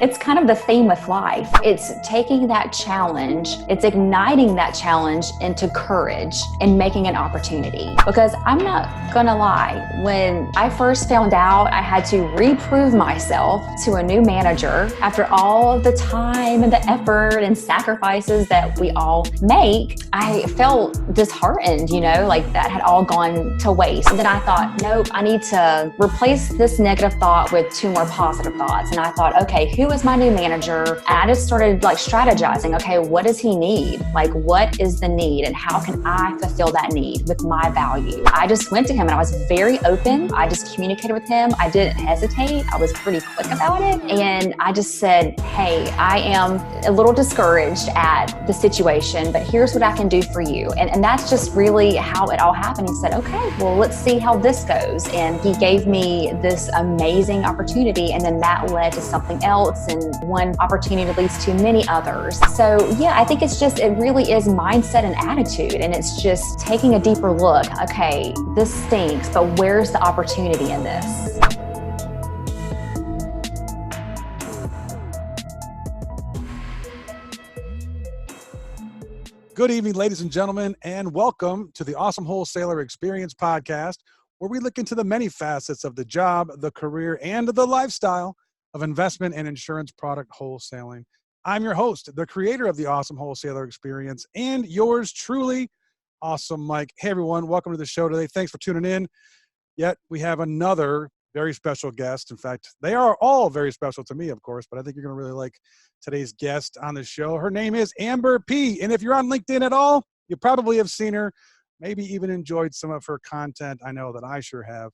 It's kind of the theme with life. It's taking that challenge, it's igniting that challenge into courage and making an opportunity. Because I'm not gonna lie, when I first found out I had to reprove myself to a new manager after all of the time and the effort and sacrifices that we all make, I felt disheartened, like that had all gone to waste. And then I thought, nope, I need to replace this negative thought with two more positive thoughts. And I thought, okay, who is my new manager? And I just started strategizing. Okay, what does he need? What is the need and how can I fulfill that need with my value? I just went to him and I was very open. I just communicated with him. I didn't hesitate. I was pretty quick about it. And I just said, hey, I am a little discouraged at the situation, but here's what I can do for you. And that's just really how it all happened. He said, okay, well, let's see how this goes. And he gave me this amazing opportunity. And then that led to something else. And one opportunity leads to many others. So yeah, I think it really is mindset and attitude. And it's just taking a deeper look. Okay, this stinks, but where's the opportunity in this? Good evening, ladies and gentlemen, and welcome to the Awesome Wholesaler Experience podcast, where we look into the many facets of the job, the career, and the lifestyle of investment and insurance product wholesaling. I'm your host, the creator of the Awesome Wholesaler Experience, and yours truly, Awesome Mike. Hey, everyone. Welcome to the show today. Thanks for tuning in. Yet we have another very special guest. In fact, they are all very special to me, of course, but I think you're going to really like today's guest on the show. Her name is Amber Peay. And if you're on LinkedIn at all, you probably have seen her, maybe even enjoyed some of her content. I know that I sure have.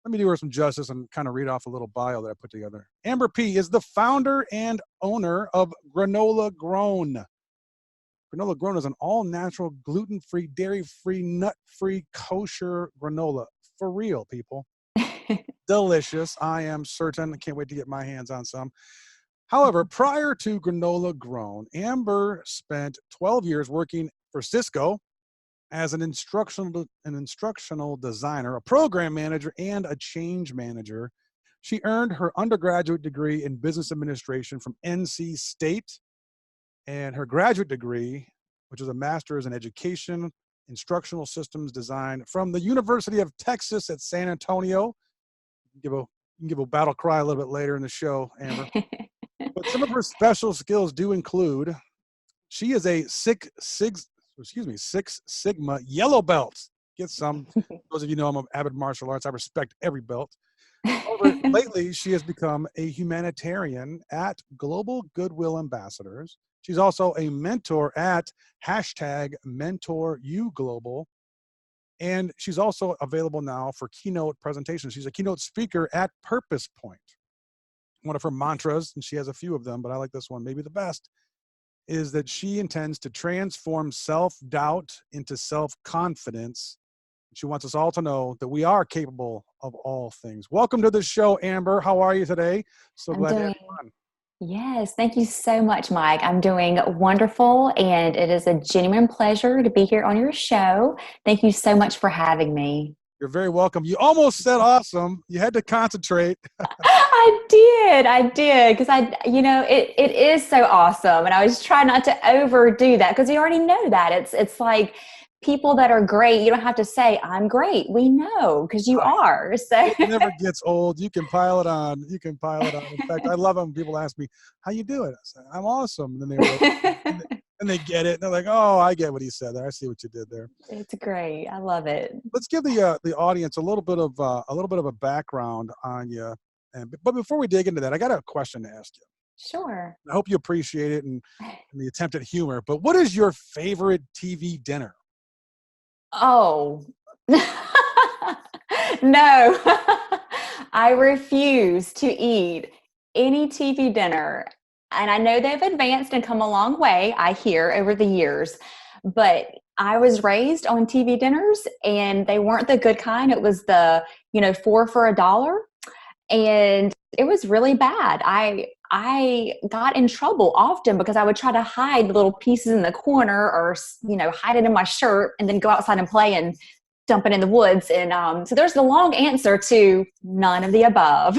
Let me do her some justice and kind of read off a little bio that I put together. Amber Peay is the founder and owner of Granola Grown. Granola Grown is an all-natural, gluten-free, dairy-free, nut-free, kosher granola. For real, people. Delicious. I am certain. I can't wait to get my hands on some. However, prior to Granola Grown, Amber spent 12 years working for Cicso as an instructional designer, a program manager, and a change manager. She earned her undergraduate degree in business administration from NC State and her graduate degree, which is a master's in education, instructional systems design from the University of Texas at San Antonio. You can give a battle cry a little bit later in the show, Amber. But some of her special skills do include, she is a Six Sigma yellow belt. Get some. Those of you know I'm an avid martial arts. I respect every belt. However, lately she has become a humanitarian at Global Goodwill Ambassadors. She's also a mentor at #MentorYouGlobal. And she's also available now for keynote presentations. She's a keynote speaker at Purposepoint. One of her mantras, and she has a few of them, but I like this one, maybe the best, is that she intends to transform self-doubt into self-confidence. She wants us all to know that we are capable of all things. Welcome to the show, Amber. How are you today? So glad to have you on. Yes, thank you so much, Mike. I'm doing wonderful, and it is a genuine pleasure to be here on your show. Thank you so much for having me. You're very welcome. You almost said awesome. You had to concentrate. I did, because it is so awesome, and I was trying not to overdo that because you already know that. It's like people that are great, you don't have to say, I'm great. We know because you are. So it never gets old. You can pile it on. In fact, I love it when people ask me, how you doing? I say, I'm awesome. And then they get it. And they're like, oh, I get what he said there. I see what you did there. It's great. I love it. Let's give the audience a little bit of a background on you. But before we dig into that, I got a question to ask you. Sure. I hope you appreciate it and the attempt at humor. But what is your favorite TV dinner? Oh, no, I refuse to eat any TV dinner. And I know they've advanced and come a long way, I hear, over the years. But I was raised on TV dinners, and they weren't the good kind. It was the, 4 for $1. And it was really bad. I got in trouble often because I would try to hide the little pieces in the corner or, hide it in my shirt and then go outside and play and dump it in the woods. And so there's the long answer to none of the above.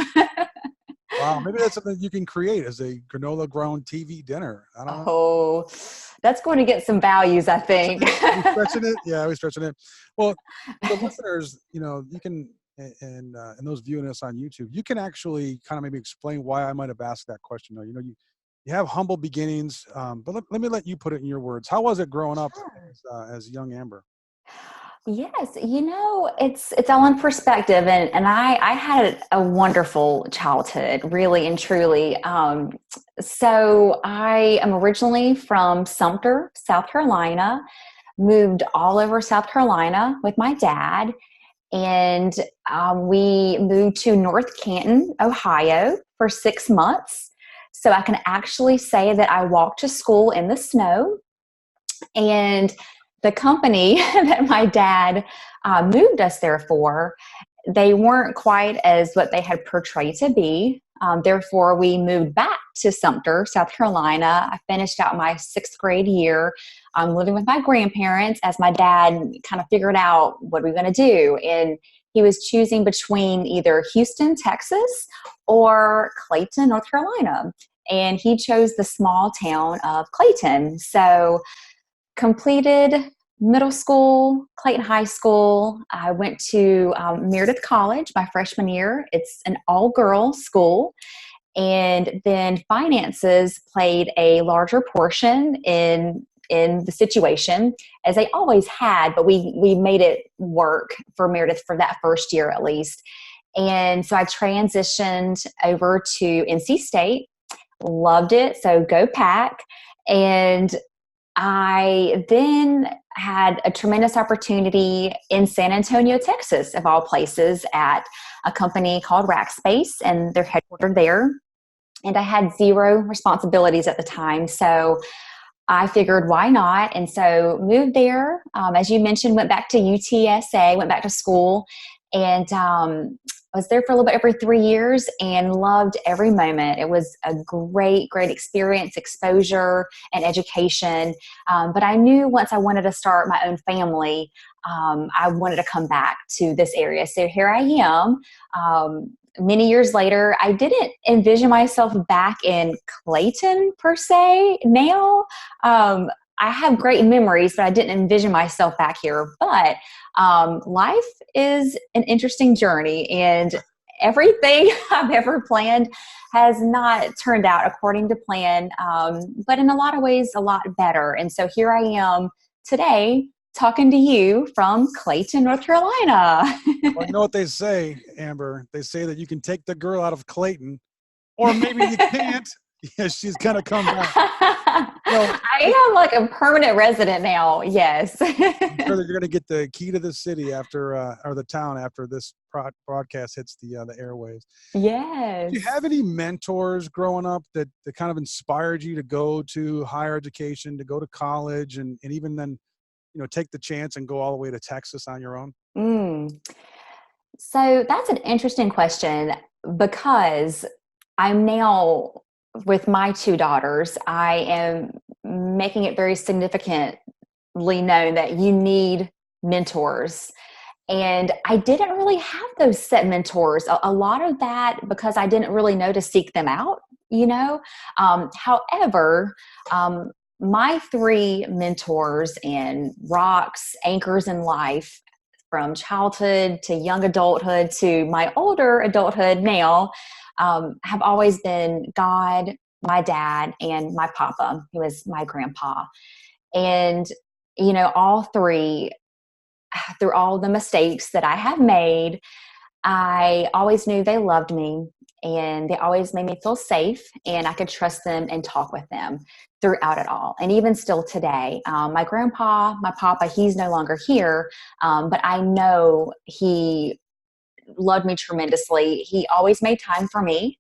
Wow, maybe that's something you can create as a granola grown TV dinner. I don't know. Oh, that's going to get some values, I think. Are we stretching it? Yeah, are we stretching it? Well, for the listeners, you can, and those viewing us on YouTube, you can actually kind of maybe explain why I might have asked that question. You have humble beginnings, but let me let you put it in your words. How was it growing up as young Amber? Yes, it's all in perspective, and I had a wonderful childhood, really and truly. So I am originally from Sumter, South Carolina, moved all over South Carolina with my dad, and we moved to North Canton, Ohio for 6 months. So I can actually say that I walked to school in the snow. And the company that my dad moved us there for, they weren't quite as what they had portrayed to be. Therefore, we moved back to Sumter, South Carolina. I finished out my 6th grade year living with my grandparents as my dad kind of figured out what we were going to do. And he was choosing between either Houston, Texas, or Clayton, North Carolina. And he chose the small town of Clayton. So completed middle school, Clayton High School. I went to Meredith College my freshman year. It's an all-girls school. And then finances played a larger portion in the situation, as they always had, but we made it work for Meredith for that first year at least. And so I transitioned over to NC State, loved it, so go Pack. And I then had a tremendous opportunity in San Antonio, Texas, of all places, at a company called Rackspace, and they're headquartered there. And I had zero responsibilities at the time, so I figured, why not? And so moved there. As you mentioned, went back to UTSA, went back to school, and I was there for a little bit over 3 years and loved every moment. It was a great, great experience, exposure, and education. But I knew once I wanted to start my own family, I wanted to come back to this area. So here I am. Many years later, I didn't envision myself back in Clayton per se now. I have great memories, but I didn't envision myself back here. But life is an interesting journey, and everything I've ever planned has not turned out according to plan, but in a lot of ways, a lot better. And so here I am today talking to you from Clayton, North Carolina. Well, you know what they say, Amber? They say that you can take the girl out of Clayton, or maybe you can't. Yeah, she's gonna come back. I am like a permanent resident now. Yes. I'm sure that you're gonna get the key to the city after, or the town after this broadcast hits the airwaves. Yes. Do you have any mentors growing up that kind of inspired you to go to higher education, to go to college, and even then, take the chance and go all the way to Texas on your own? So that's an interesting question, because I'm now, with my 2 daughters, I am making it very significantly known that you need mentors. And I didn't really have those set mentors. A lot of that because I didn't really know to seek them out, However, my 3 mentors and rocks, anchors in life, from childhood to young adulthood to my older adulthood now, have always been God, my dad, and my papa, who is my grandpa. And, all 3, through all the mistakes that I have made, I always knew they loved me, and they always made me feel safe, and I could trust them and talk with them throughout it all. And even still today, my grandpa, my papa, he's no longer here, but I know he loved me tremendously. He always made time for me,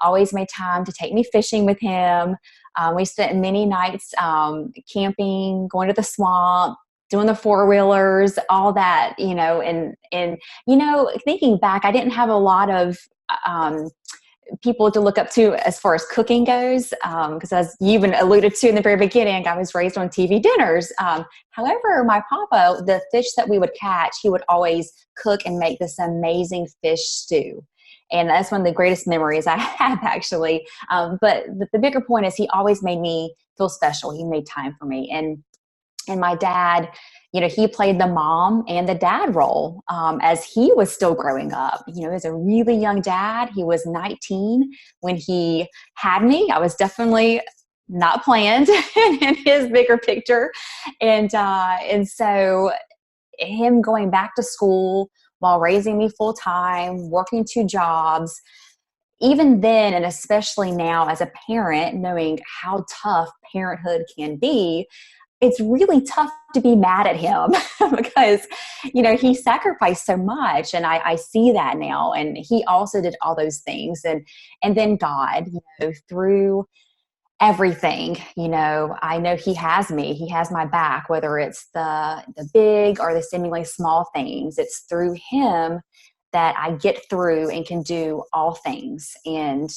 always made time to take me fishing with him. We spent many nights camping, going to the swamp, doing the 4-wheelers, all that, and thinking back, I didn't have a lot of people to look up to as far as cooking goes, because as you even alluded to in the very beginning, I was raised on TV dinners. However, my papa, the fish that we would catch, he would always cook and make this amazing fish stew. And that's one of the greatest memories I have, actually. But the bigger point is he always made me feel special. He made time for me. And my dad, he played the mom and the dad role as he was still growing up. As a really young dad, he was 19 when he had me. I was definitely not planned in his bigger picture. And so him going back to school while raising me full time, working 2 jobs, even then, and especially now as a parent, knowing how tough parenthood can be, it's really tough to be mad at him because, he sacrificed so much. And I see that now. And he also did all those things. And then God, through everything, I know he has me, he has my back, whether it's the big or the seemingly small things. It's through him that I get through and can do all things. And,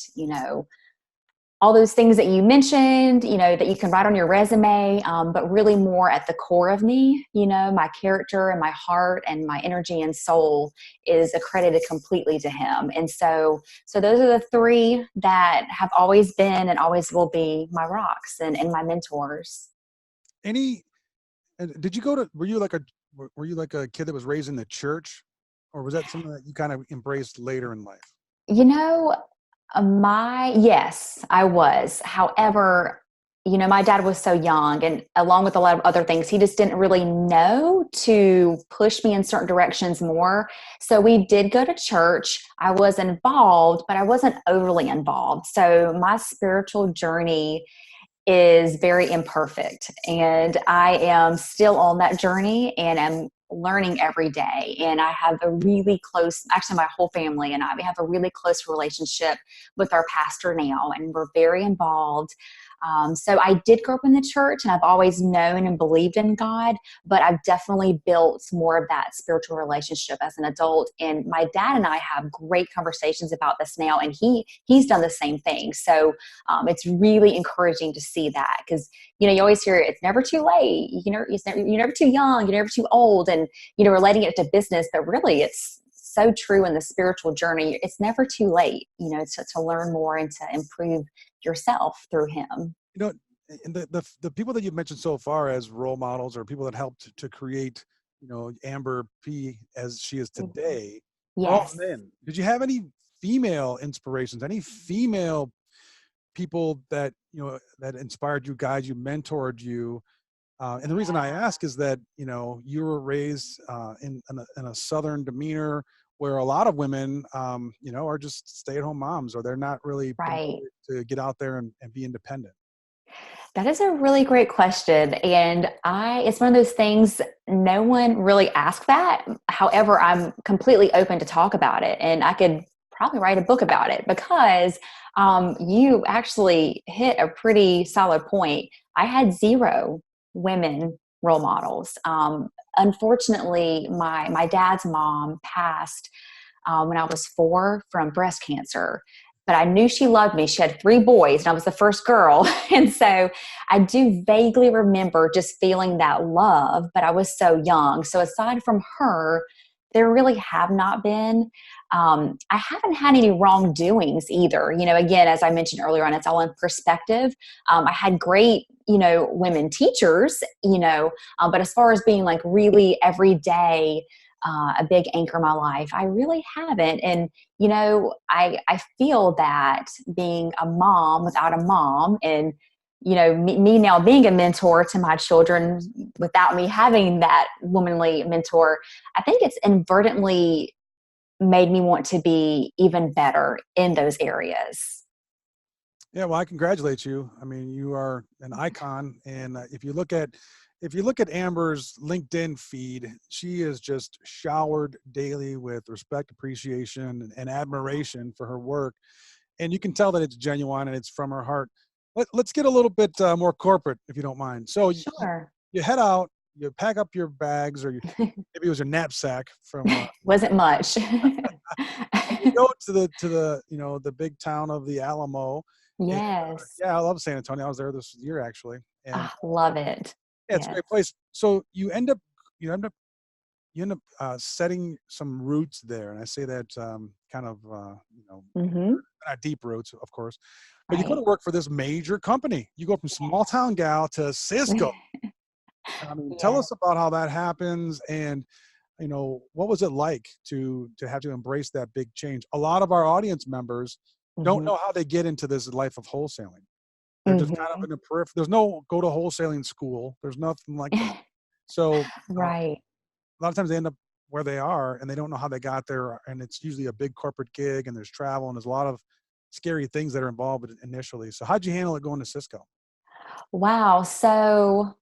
all those things that you mentioned, that you can write on your resume, but really more at the core of me, my character and my heart and my energy and soul is accredited completely to him. And so those are the 3 that have always been and always will be my rocks and my mentors. Did you were you like a kid that was raised in the church, or was that something that you kind of embraced later in life? Yes, I was. However, my dad was so young, and along with a lot of other things, he just didn't really know to push me in certain directions more. So we did go to church. I was involved, but I wasn't overly involved. So my spiritual journey is very imperfect, and I am still on that journey and am learning every day. And I have a really close, actually my whole family and we have a really close relationship with our pastor now, and we're very involved. So I did grow up in the church, and I've always known and believed in God, but I've definitely built more of that spiritual relationship as an adult. And my dad and I have great conversations about this now, and he's done the same thing. So it's really encouraging to see that, because you always hear it's never too late. You're never too young. You're never too old, and relating it to business, but really it's so true in the spiritual journey. It's never too late, to learn more and to improve yourself through him. And the people that you've mentioned so far as role models, or people that helped to create, Amber Peay as she is today, are all Yes. men. Did you have any female inspirations, any female people that, that inspired you, guys, you mentored you? And the reason I ask is that, you were raised in a Southern demeanor where a lot of women, are just stay-at-home moms, or they're not really Right. promoted to get out there and be independent. That is a really great question. And it's one of those things, no one really asked that. However, I'm completely open to talk about it. And I could probably write a book about it, because you actually hit a pretty solid point. I had 0 women role models. Unfortunately, my dad's mom passed when I was 4 from breast cancer. But I knew she loved me. She had 3 boys, and I was the first girl. And so I do vaguely remember just feeling that love, but I was so young. So aside from her, there really have not been. I haven't had any wrongdoings either. Again, as I mentioned earlier on, it's all in perspective. I had great, women teachers, but as far as being like really every day, a big anchor in my life, I really haven't. And I feel that being a mom without a mom, and me now being a mentor to my children without me having that womanly mentor, I think it's inadvertently made me want to be even better in those areas. Yeah, well, I congratulate you. I mean, you are an icon, and if you look at Amber's LinkedIn feed, she is just showered daily with respect, appreciation, and admiration for her work. And you can tell that it's genuine and it's from her heart. Let's get a little bit more corporate, if you don't mind. So Sure. you head out, you pack up your bags, or maybe it was your knapsack from, Wasn't much. and you go to the the big town of the Alamo. And Yes. yeah, I love San Antonio. I was there this year, actually. And Love it. yeah, it's a Yes. great place. So you end up you end up setting some roots there. And I say that kind of, Mm-hmm. not deep roots, of course, but you go to Right. work for this major company. You go from small town gal to Cisco. I mean, tell Yeah. us about how that happens, and what was it like to have to embrace that big change? A lot of our audience members don't Mm-hmm. know how they get into this life of wholesaling. They're just kind of Mm-hmm. in the periphery. There's no go to wholesaling school. There's nothing like that. So Right. a lot of times they end up where they are and they don't know how they got there. And it's usually a big corporate gig and there's travel and there's a lot of scary things that are involved initially. So how'd you handle it going to Cisco? Wow. So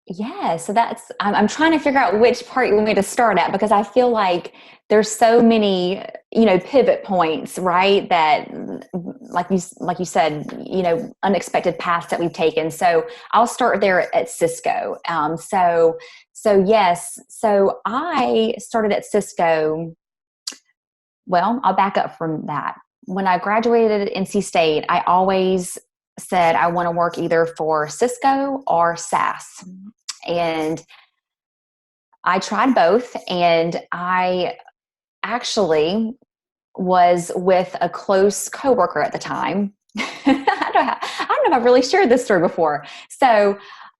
yeah, so I'm trying to figure out which part you want me to start at, because I feel like there's so many, pivot points, right? That like you said, unexpected paths that we've taken. So I'll start there at Cisco. So yes, so I started at Cisco. Well, I'll back up from that. When I graduated at NC State, I always said I want to work either for Cisco or SAS. And I tried both, and I actually was with a close coworker at the time. I don't know if I've really shared this story before. So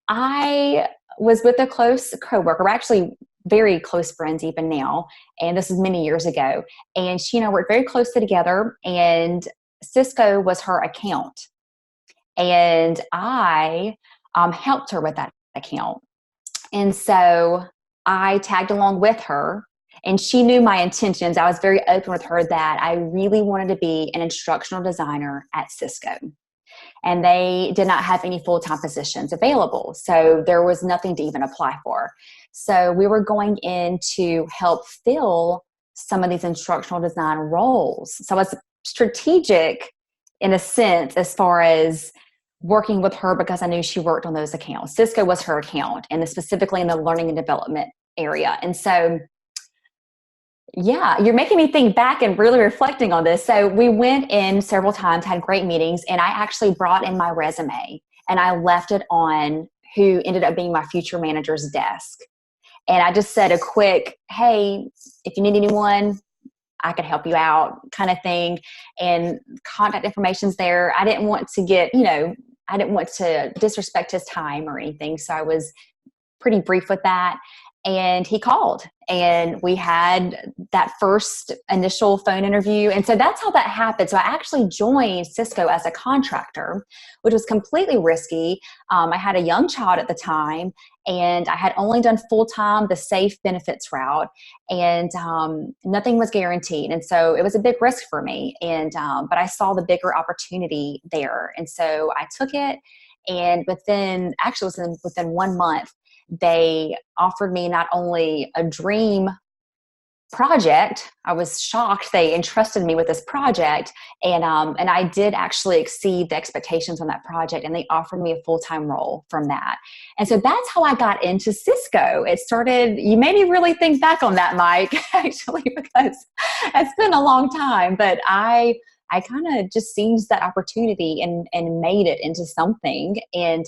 I was with a close coworker. We're actually very close friends even now, and this is many years ago. And she and I worked very closely together, and Cisco was her account. And I helped her with that account. And so I tagged along with her, and she knew my intentions. I was very open with her that I really wanted to be an instructional designer at Cisco. And they did not have any full-time positions available. So there was nothing to even apply for. So we were going in to help fill some of these instructional design roles. So I was strategic in a sense as far as working with her, because I knew she worked on those accounts. Cisco was her account, and specifically in the learning and development area. And so, yeah, you're making me think back and really reflecting on this. So we went in several times, had great meetings, and I actually brought in my resume and I left it on who ended up being my future manager's desk. And I just said a quick, hey, if you need anyone, I could help you out kind of thing. And contact information's there. I didn't want to I didn't want to disrespect his time or anything. So I was pretty brief with that. And he called, and we had that first initial phone interview. And so that's how that happened. So I actually joined Cisco as a contractor, which was completely risky. I had a young child at the time, and I had only done full-time, the safe benefits route, and nothing was guaranteed. And so it was a big risk for me. And but I saw the bigger opportunity there. And so I took it. And within 1 month, they offered me not only a dream project. I was shocked they entrusted me with this project, and I did actually exceed the expectations on that project, and they offered me a full-time role from that. And so that's how I got into Cisco. It started, you made me really think back on that, Mike, actually, because it's been a long time, but I kind of just seized that opportunity and made it into something. And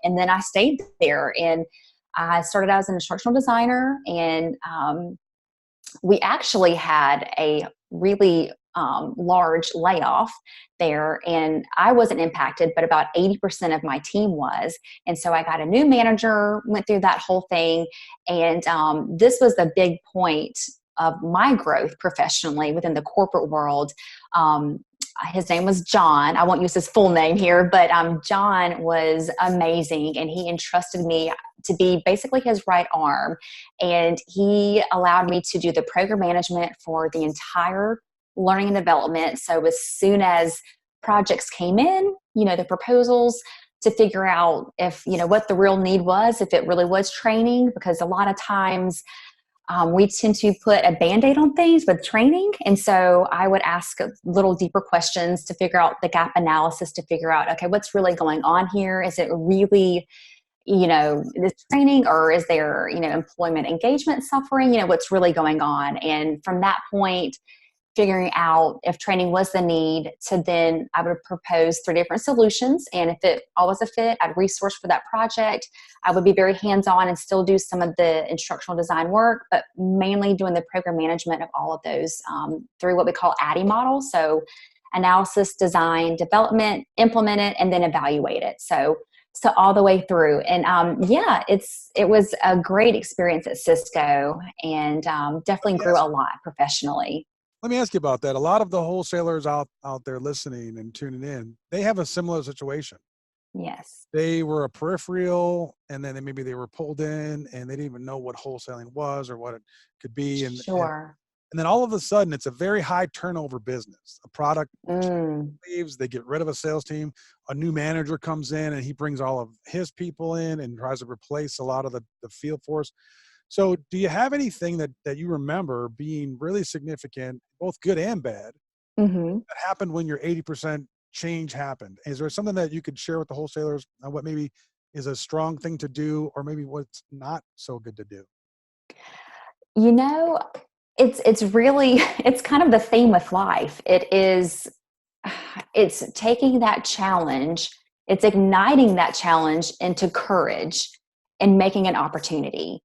then I stayed there, and I started out as an instructional designer, and we actually had a really large layoff there, and I wasn't impacted, but about 80% of my team was. And so I got a new manager, went through that whole thing, and this was the big point of my growth professionally within the corporate world. His name was John. I won't use his full name here, but John was amazing, and he entrusted me to be basically his right arm. And he allowed me to do the program management for the entire learning and development. So as soon as projects came in, the proposals, to figure out if, what the real need was, if it really was training, because a lot of times we tend to put a Band-Aid on things with training. And so I would ask little deeper questions to figure out the gap analysis, to figure out, okay, what's really going on here? Is it really, this training, or is there, employment engagement suffering? What's really going on? And from that point, figuring out if training was the need, to then I would propose 3 different solutions. And if it all was a fit, I'd resource for that project. I would be very hands-on and still do some of the instructional design work, but mainly doing the program management of all of those through what we call ADDIE model. So analysis, design, development, implement it, and then evaluate it. So all the way through. And it was a great experience at Cisco, and definitely grew a lot professionally. Let me ask you about that. A lot of the wholesalers out there listening and tuning in, they have a similar situation. Yes. They were a peripheral, and then maybe they were pulled in, and they didn't even know what wholesaling was or what it could be. Sure. And then all of a sudden, it's a very high turnover business. A product leaves, they get rid of a sales team. A new manager comes in, and he brings all of his people in and tries to replace a lot of the field force. So do you have anything that you remember being really significant, both good and bad, that happened when your 80% change happened? Is there something that you could share with the wholesalers on what maybe is a strong thing to do, or maybe what's not so good to do? You know, it's really, it's kind of the theme with life. It's taking that challenge, it's igniting that challenge into courage and making an opportunity.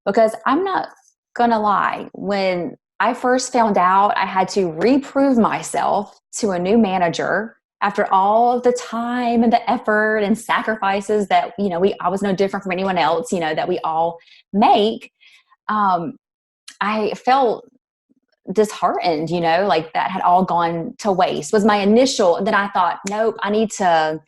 Because I'm not gonna lie, when I first found out I had to reprove myself to a new manager after all of the time and the effort and sacrifices that, I was no different from anyone else, that we all make, I felt disheartened, like that had all gone to waste was my initial. And then I thought, nope, I need to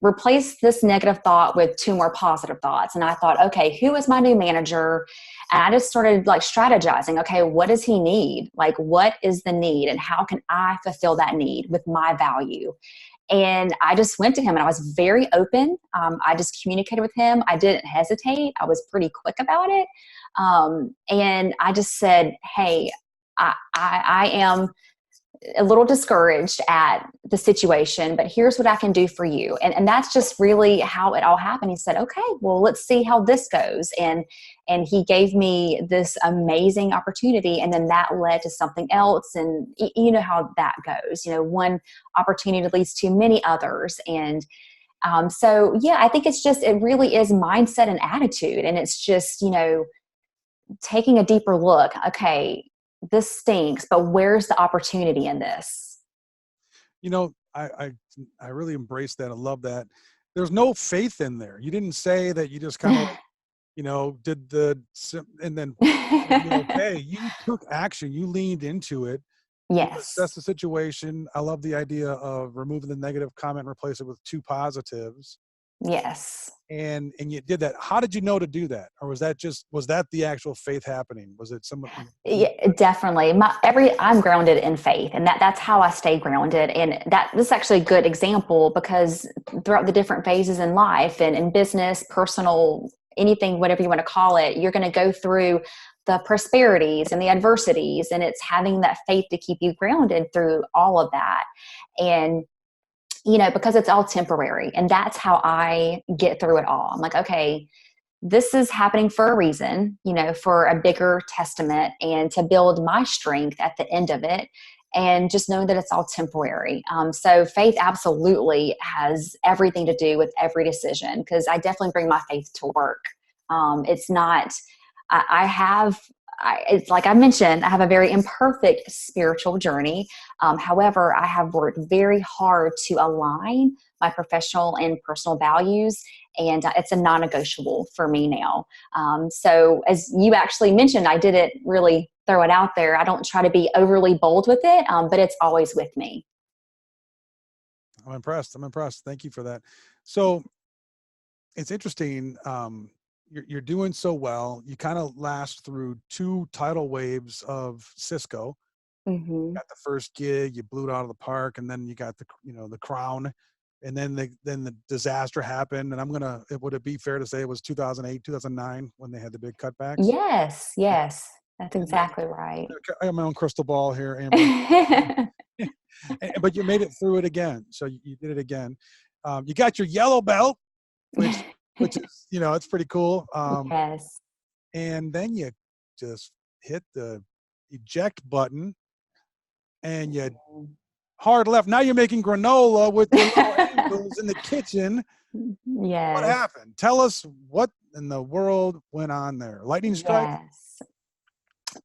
replace this negative thought with 2 more positive thoughts. And I thought, okay, who is my new manager? And I just started strategizing. Okay, what does he need? What is the need, and how can I fulfill that need with my value? And I just went to him, and I was very open. I just communicated with him. I didn't hesitate. I was pretty quick about it. And I just said, hey, I am a little discouraged at the situation, but here's what I can do for you. And that's just really how it all happened. He said, okay, well, let's see how this goes. And he gave me this amazing opportunity. And then that led to something else. And you know how that goes, one opportunity leads to many others. And I think it really is mindset and attitude. And it's just, taking a deeper look. Okay, this stinks, but where's the opportunity in this? I really embrace that. I love that. There's no faith in there. You didn't say that. You just kind of, did and then, okay, you took action. You leaned into it. Yes. That's the situation. I love the idea of removing the negative comment and replace it with 2 positives. Yes. And you did that. How did you know to do that? Or was that the actual faith happening? Was it somebody? Yeah, definitely. I'm grounded in faith, and that's how I stay grounded. And this is actually a good example, because throughout the different phases in life and in business, personal, anything, whatever you want to call it, you're going to go through the prosperities and the adversities, and it's having that faith to keep you grounded through all of that. And because it's all temporary, and that's how I get through it all. I'm like, okay, this is happening for a reason, for a bigger testament and to build my strength at the end of it. And just knowing that it's all temporary. So faith absolutely has everything to do with every decision, because I definitely bring my faith to work. It's not, it's like I mentioned, I have a very imperfect spiritual journey. However, I have worked very hard to align my professional and personal values, and it's a non-negotiable for me now. So as you actually mentioned, I didn't really throw it out there. I don't try to be overly bold with it, but it's always with me. I'm impressed. Thank you for that. So it's interesting. You're doing so well. You kind of last through 2 tidal waves of Cisco. Mm-hmm. Got the first gig, you blew it out of the park, and then you got the crown, and then the disaster happened. And would it be fair to say it was 2008, 2009 when they had the big cutbacks? Yes, that's exactly right. I have my own crystal ball here, Amber. But you made it through it again. So you did it again. You got your yellow belt, which is, it's pretty cool. Yes. And then you just hit the eject button and you hard left. Now you're making granola with your little angels in the kitchen. What Yes. happened? Tell us what in the world went on there. Lightning strike? Yes.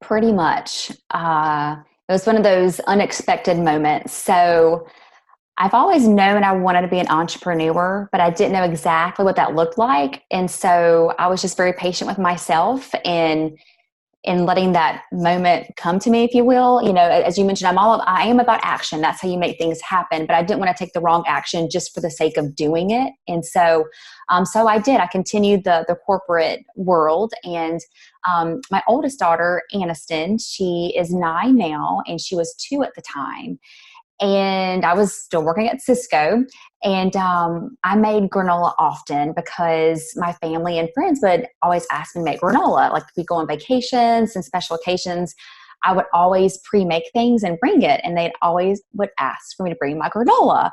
Pretty much. It was one of those unexpected moments. So I've always known I wanted to be an entrepreneur, but I didn't know exactly what that looked like. And so I was just very patient with myself and in letting that moment come to me, if you will. You know, as you mentioned, I am about action. That's how you make things happen. But I didn't want to take the wrong action just for the sake of doing it. And so I did. I continued the corporate world. And my oldest daughter, Aniston, she is 9 now, and she was 2 at the time. And I was still working at Cisco, and I made granola often because my family and friends would always ask me to make granola. Like we go on vacations and special occasions, I would always pre-make things and bring it, and they'd always would ask for me to bring my granola.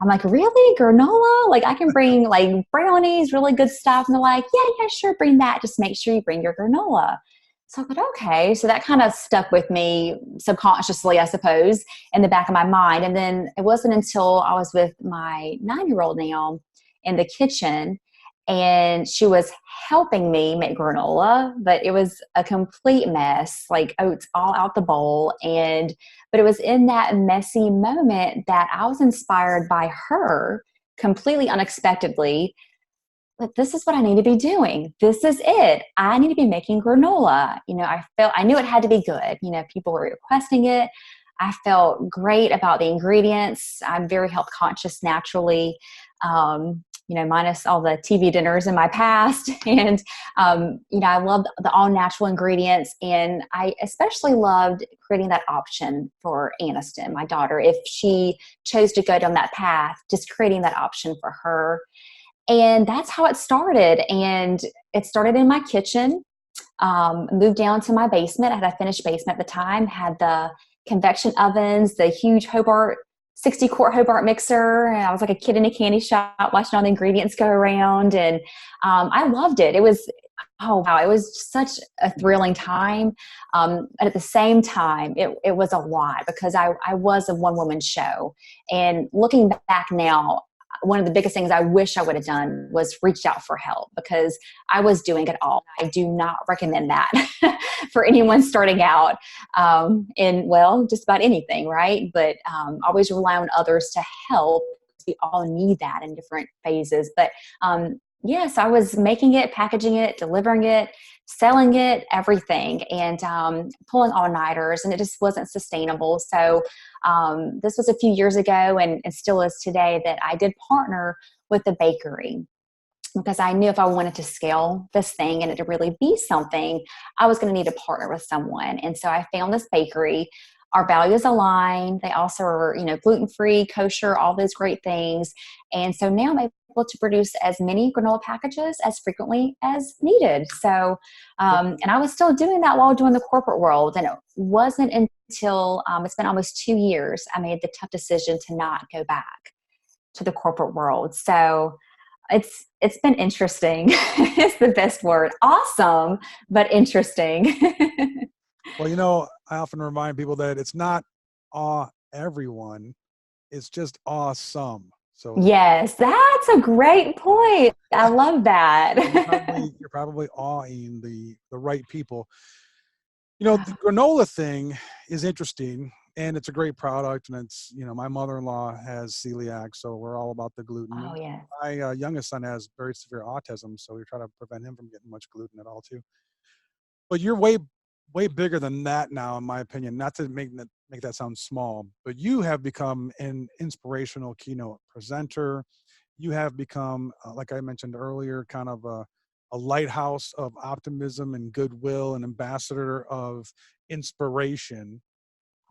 I'm like, really? Granola? Like I can bring like brownies, really good stuff. And they're like, yeah, sure, bring that. Just make sure you bring your granola. So I thought, okay. So that kind of stuck with me subconsciously, I suppose, in the back of my mind. And then it wasn't until I was with my 9-year-old now in the kitchen, and she was helping me make granola, but it was a complete mess, like oats all out the bowl. But it was in that messy moment that I was inspired by her completely unexpectedly. But this is what I need to be doing. This is it. I need to be making granola. You know, I knew it had to be good. You know, people were requesting it. I felt great about the ingredients. I'm very health conscious naturally, you know, minus all the TV dinners in my past. And, you know, I loved the all natural ingredients. And I especially loved creating that option for Aniston, my daughter, if she chose to go down that path, just creating that option for her. And that's how it started. And it started in my kitchen, moved down to my basement. I had a finished basement at the time, had the convection ovens, the huge Hobart, 60-quart Hobart mixer. And I was like a kid in a candy shop watching all the ingredients go around. And I loved it. It was, oh, wow, it was such a thrilling time. And at the same time, it was a lot because I was a one-woman show. And looking back now, one of the biggest things I wish I would have done was reached out for help because I was doing it all. I do not recommend that for anyone starting out in, well, just about anything, right? But always rely on others to help. We all need that in different phases. But yes, I was making it, packaging it, delivering it, selling it, everything, and pulling all-nighters, and it just wasn't sustainable. So this was a few years ago and still is today that I did partner with the bakery because I knew if I wanted to scale this thing and it to really be something, I was going to need to partner with someone. And so I found this bakery. Our values align. They also are, you know, gluten-free, kosher, all those great things. And so now I'm able to produce as many granola packages as frequently as needed. So, and I was still doing that while doing the corporate world. And it wasn't until it's been almost 2 years, I made the tough decision to not go back to the corporate world. So it's been interesting. It's the best word. Awesome, but interesting. Well, you know, I often remind people that it's not everyone, it's just awesome. So Yes, that's a great point. I love that. you're probably awing the right people. You know, the granola thing is interesting, and it's a great product. And it's, you know, my mother-in-law has celiac, so we're all about the gluten. Oh, yeah. My youngest son has very severe autism, so we try to prevent him from getting much gluten at all too. But you're way bigger than that now, in my opinion. Not to make that sound small, but you have become an inspirational keynote presenter. You have become, like I mentioned earlier, kind of a lighthouse of optimism and goodwill, an ambassador of inspiration.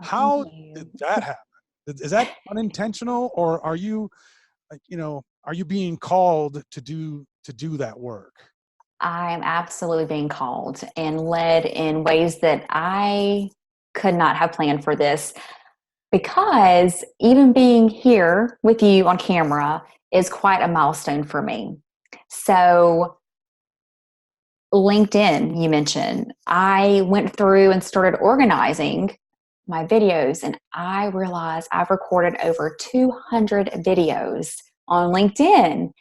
How Thank you. did that happen? Is that unintentional, or are you, you know, are you being called to do that work? I'm absolutely being called and led in ways that I could not have planned for this because even being here with you on camera is quite a milestone for me. So LinkedIn, you mentioned, I went through and started organizing my videos, and I realized I've recorded over 200 videos on LinkedIn.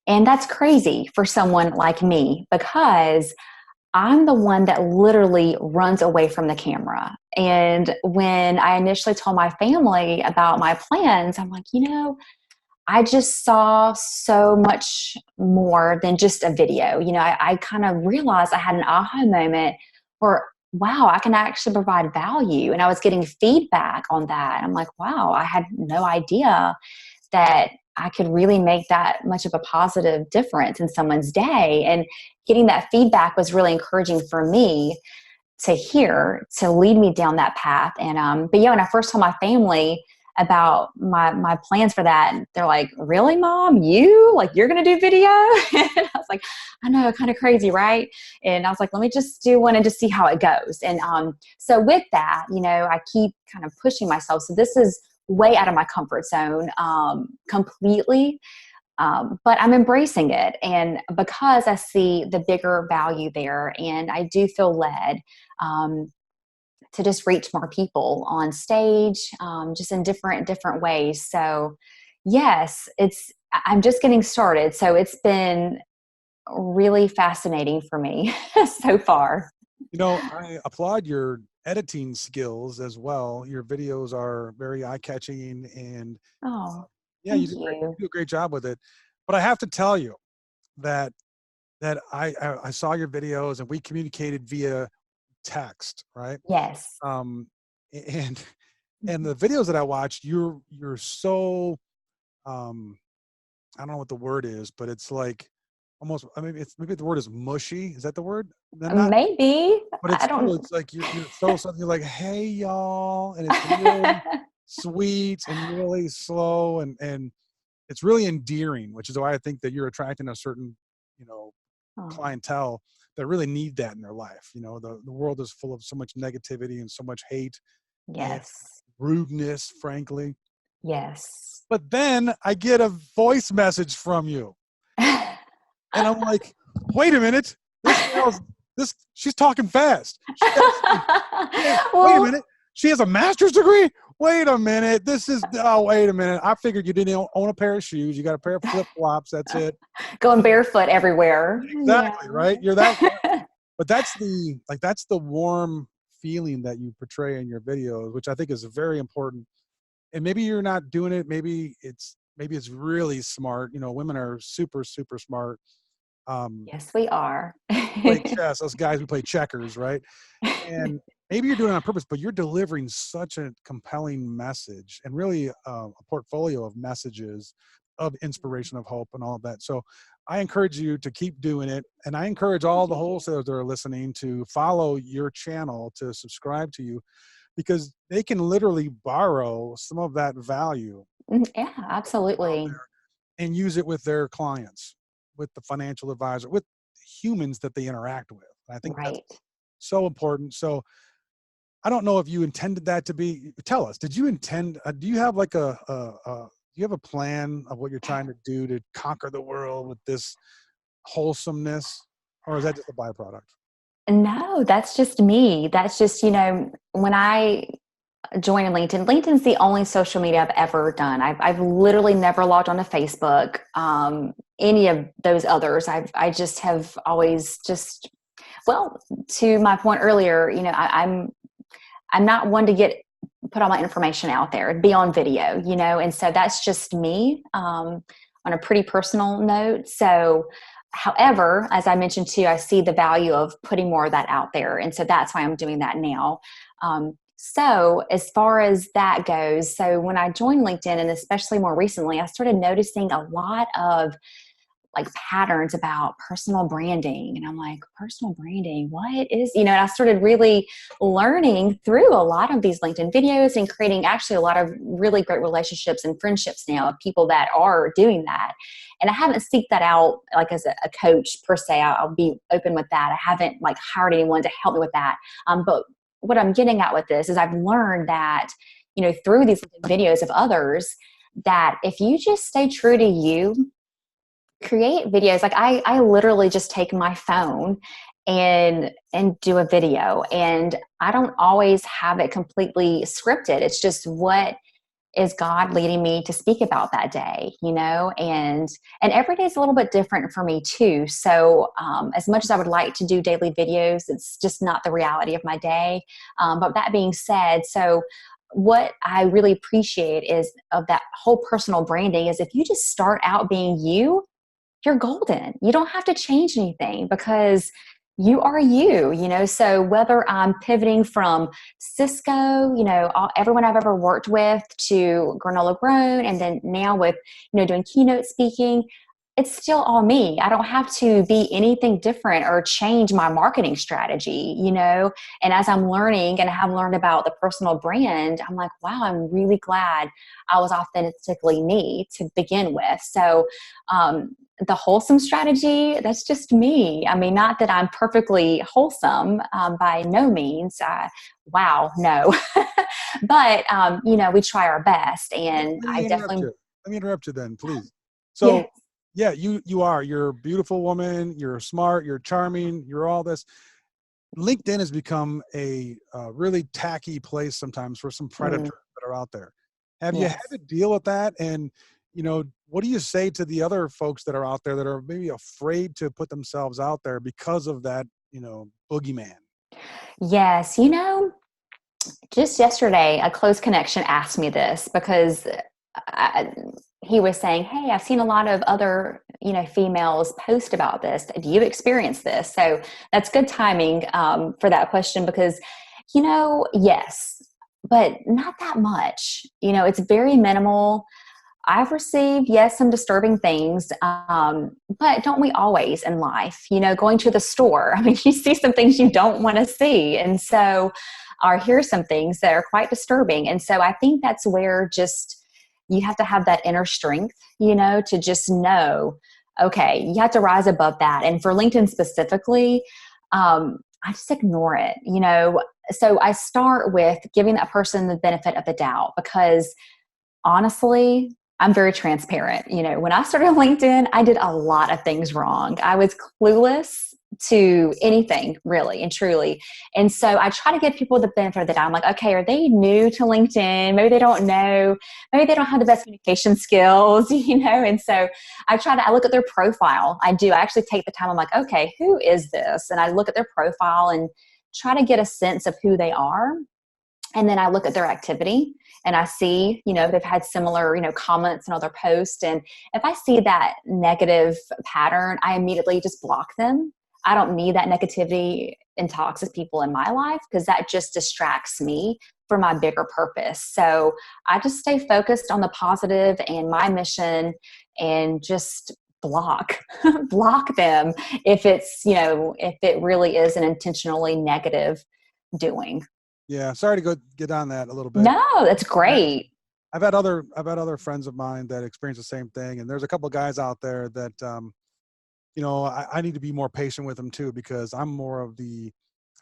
And that's crazy for someone like me, because I'm the one that literally runs away from the camera. And when I initially told my family about my plans, I'm like, I just saw so much more than just a video. I kind of realized I had an aha moment where, wow, I can actually provide value. And I was getting feedback on that. I'm like, wow, I had no idea that I could really make that much of a positive difference in someone's day. And getting that feedback was really encouraging for me to hear, to lead me down that path. And but yeah, when I first told my family about my plans for that, they're like, "Really, Mom? You're gonna do video?" And I was like, "I know, kind of crazy, right?" And I was like, "Let me just do one and just see how it goes." And so with that, I keep kind of pushing myself. So this is way out of my comfort zone, completely. But I'm embracing it. And because I see the bigger value there, and I do feel led to just reach more people on stage, just in different ways. So yes, I'm just getting started. So it's been really fascinating for me so far. I applaud your editing skills as well. Your videos are very eye-catching, and Oh, yeah, thank you. you do a great job with it. But I have to tell you that I saw your videos and we communicated via text, right? Yes. Um, and the videos that I watched, you're so um, I don't know what the word is, but it's like almost. I mean, maybe the word is mushy. Is that the word? Not, Maybe. but I it's don't. true. It's like you're so something. You're like, hey y'all, and it's really sweet and really slow, and it's really endearing, which is why I think that you're attracting a certain, you know, Oh, clientele that really need that in their life. The world is full of so much negativity and so much hate and yes. rudeness, frankly. Yes. But then I get a voice message from you, and I'm like, wait a minute, this girl's she's talking fast. Wait a Well, minute, she has a master's degree. Wait a minute, wait a minute. I figured you didn't own a pair of shoes. You got a pair of flip flops. That's it. going barefoot everywhere. Yeah. Exactly, right? You're that, but that's the warm feeling that you portray in your videos, which I think is very important. And maybe you're not doing it. Maybe it's really smart. Women are super, super smart. Um, Yes, we are. Play chess. Us guys, we play checkers, right? And maybe you're doing it on purpose, but you're delivering such a compelling message and really a portfolio of messages of inspiration, of hope, and all of that. So I encourage you to keep doing it. And I encourage all the Thank you. wholesalers that are listening to follow your channel, to subscribe to you, because they can literally borrow some of that value Yeah, from absolutely. there and use it with their clients, with the financial advisor, with humans that they interact with. And I think that's Right. so important. So I don't know if you intended that to be. Tell us, did you intend? Do you have like do you have a plan of what you're trying to do to conquer the world with this wholesomeness, or is that just a byproduct? No, that's just me. That's just, when I joined LinkedIn's the only social media I've ever done. I've literally never logged onto Facebook, any of those others. I just have always just, well, to my point earlier, I'm not one to put all my information out there, be on video, and so that's just me, on a pretty personal note. So, however, as I mentioned too, I see the value of putting more of that out there. And so that's why I'm doing that now. So as far as that goes, so when I joined LinkedIn, and especially more recently, I started noticing a lot of like patterns about personal branding. And I'm like, personal branding, what is, and I started really learning through a lot of these LinkedIn videos and creating actually a lot of really great relationships and friendships now of people that are doing that. And I haven't seeked that out like as a coach per se. I'll be open with that. I haven't like hired anyone to help me with that. But what I'm getting at with this is I've learned that, through these videos of others, that if you just stay true to you, create videos. Like I literally just take my phone and do a video. And I don't always have it completely scripted. It's just what is God leading me to speak about that day, and every day is a little bit different for me too. So as much as I would like to do daily videos, it's just not the reality of my day. But that being said, so what I really appreciate is of that whole personal branding is if you just start out being you're golden. You don't have to change anything because you are you. So whether I'm pivoting from Cisco, everyone I've ever worked with, to Granola Grown, and then now with, doing keynote speaking, it's still all me. I don't have to be anything different or change my marketing strategy, and as I'm learning and I have learned about the personal brand, I'm like, wow, I'm really glad I was authentically me to begin with. So, the wholesome strategy, that's just me. I mean, not that I'm perfectly wholesome, by no means. Wow, no. But, we try our best. And Let I me interrupt definitely, you. Let me interrupt you then, please. yeah. So, yeah, you're a beautiful woman. You're smart. You're charming. You're all this. LinkedIn has become a really tacky place sometimes for some predators that are out there. Have you had Yes. to deal with that? And, what do you say to the other folks that are out there that are maybe afraid to put themselves out there because of that, boogeyman? Yes. Just yesterday, a close connection asked me this because I, he was saying, hey, I've seen a lot of other, females post about this. Do you experience this? So that's good timing for that question because, yes, but not that much. It's very minimal. I've received, yes, some disturbing things, but don't we always in life? Going to the store, I mean, you see some things you don't want to see. And so, or hear some things that are quite disturbing. And so I think that's where just you have to have that inner strength, to just know, okay, you have to rise above that. And for LinkedIn specifically, I just ignore it, So I start with giving that person the benefit of the doubt because honestly, I'm very transparent. When I started LinkedIn, I did a lot of things wrong. I was clueless to anything really and truly. And so I try to give people the benefit of the doubt. I'm like, okay, are they new to LinkedIn? Maybe they don't know. Maybe they don't have the best communication skills, And so I look at their profile. I actually take the time. I'm like, okay, who is this? And I look at their profile and try to get a sense of who they are. And then I look at their activity and I see, they've had similar, comments and other posts. And if I see that negative pattern, I immediately just block them. I don't need that negativity and toxic people in my life because that just distracts me from my bigger purpose. So I just stay focused on the positive and my mission and just block them if it's, if it really is an intentionally negative doing. Yeah, sorry to get on that a little bit. No, that's great. I've had other friends of mine that experience the same thing, and there's a couple of guys out there that I need to be more patient with them too because I'm more of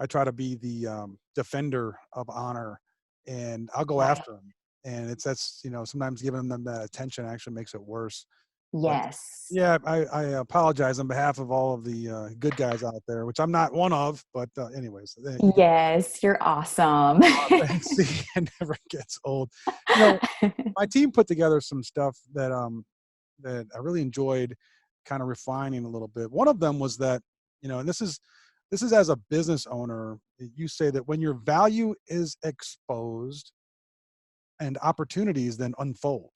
I try to be the defender of honor, and I'll go after them. And that's sometimes giving them that attention actually makes it worse. But Yes. yeah, I apologize on behalf of all of the good guys out there, which I'm not one of. But anyways, Yes, you're awesome. thanks. See, it never gets old. My team put together some stuff that I really enjoyed, kind of refining a little bit. One of them was that and this is as a business owner, you say that when your value is exposed and opportunities then unfold.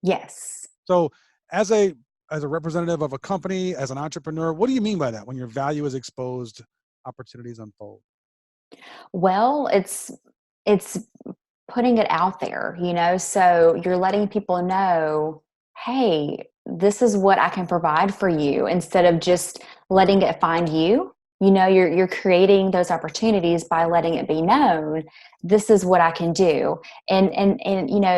Yes. So as a representative of a company, as an entrepreneur, what do you mean by that? When your value is exposed, opportunities unfold. Well, it's putting it out there, so you're letting people know, hey, this is what I can provide for you instead of just letting it find you. You're creating those opportunities by letting it be known. This is what I can do. And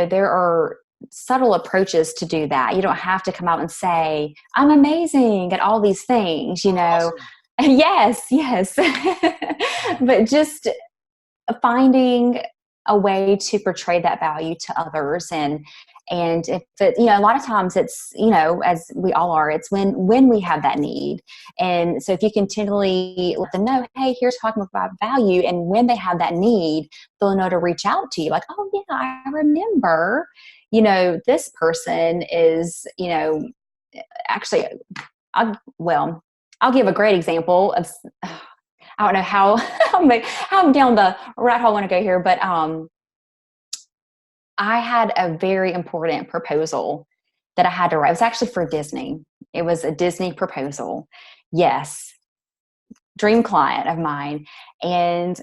there are subtle approaches to do that. You don't have to come out and say, I'm amazing at all these things, Awesome. Yes. But just finding a way to portray that value to others. And if it, a lot of times it's, as we all are, it's when we have that need. And so if you continually let them know, hey, here's talking about value. And when they have that need, they'll know to reach out to you like, oh yeah, I remember, this person is, actually, I'll give a great example of, I don't know how, how down the rat hole I want to go here, but I had a very important proposal that I had to write. It was actually for Disney. It was a Disney proposal. Yes. Dream client of mine. And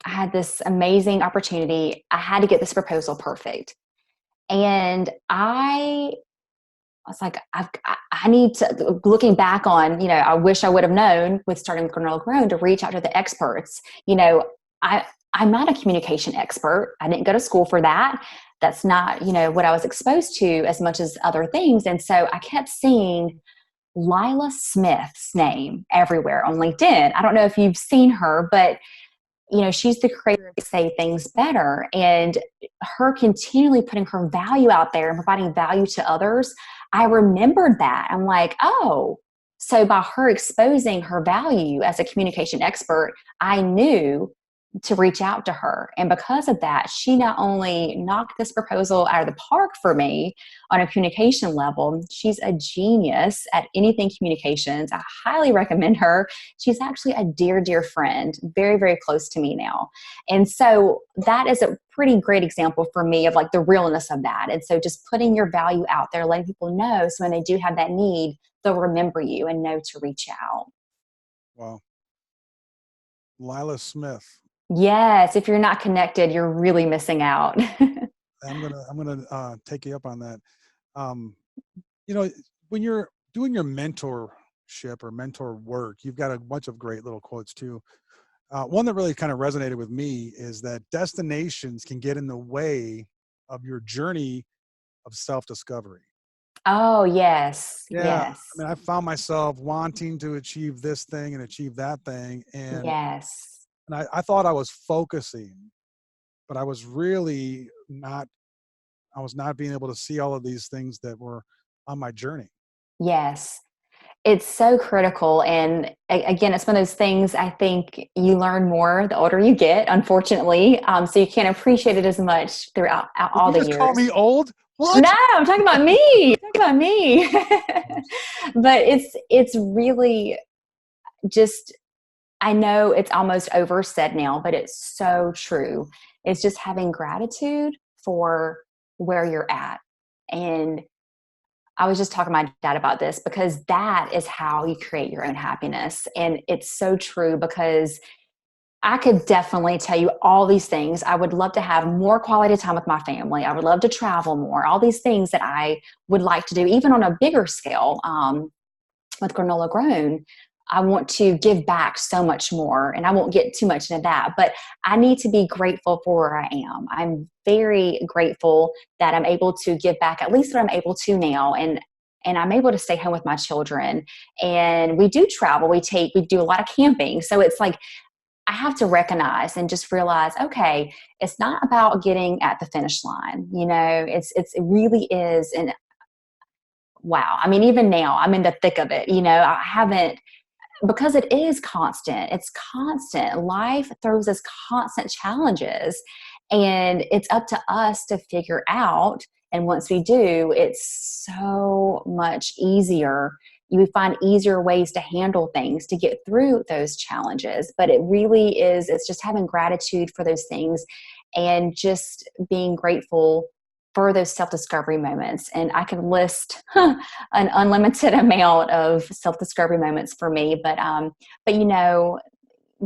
I had this amazing opportunity. I had to get this proposal perfect. And I was like, I need to, looking back on, I wish I would have known with starting with Granola Grown to reach out to the experts. I'm not a communication expert. I didn't go to school for that. That's not, what I was exposed to as much as other things. And so I kept seeing Lila Smith's name everywhere on LinkedIn. I don't know if you've seen her, but she's the creator of Say Things Better, and her continually putting her value out there and providing value to others. I remembered that. I'm like, oh, so by her exposing her value as a communication expert, I knew to reach out to her. And because of that, she not only knocked this proposal out of the park for me on a communication level, she's a genius at anything communications. I highly recommend her. She's actually a dear, dear friend, very, very close to me now. And so that is a pretty great example for me of like the realness of that. And so just putting your value out there, letting people know, so when they do have that need, they'll remember you and know to reach out. Wow. Lila Smith. Yes, if you're not connected, you're really missing out. I'm gonna take you up on that. When you're doing your mentorship or mentor work, you've got a bunch of great little quotes too. One that really kind of resonated with me is that destinations can get in the way of your journey of self-discovery. Oh, yes. Yeah. Yes. I mean, I found myself wanting to achieve this thing and achieve that thing. And Yes. I thought I was focusing, but I was really not, I was not being able to see all of these things that were on my journey. Yes. It's so critical. And again, it's one of those things I think you learn more the older you get, unfortunately. So you can't appreciate it as much throughout Did all you the just call years. me old? What? No, I'm talking about me. I'm talking about me. But it's really just, I know it's almost oversaid now, but it's so true. It's just having gratitude for where you're at. And I was just talking to my dad about this because that is how you create your own happiness. And it's so true because I could definitely tell you all these things. I would love to have more quality time with my family. I would love to travel more, all these things that I would like to do, even on a bigger scale. With Granola Grown, I want to give back so much more, and I won't get too much into that, but I need to be grateful for where I am. I'm very grateful that I'm able to give back at least what I'm able to now. And I'm able to stay home with my children, and we do travel. We do a lot of camping. So it's like, I have to recognize and just realize, okay, it's not about getting at the finish line. It really is. And wow. I mean, even now I'm in the thick of it. I haven't, because it is constant. It's constant. Life throws us constant challenges, and it's up to us to figure out. And once we do, it's so much easier. You find easier ways to handle things, to get through those challenges. But it really is, it's just having gratitude for those things and just being grateful for those self-discovery moments. And I can list an unlimited amount of self-discovery moments for me. But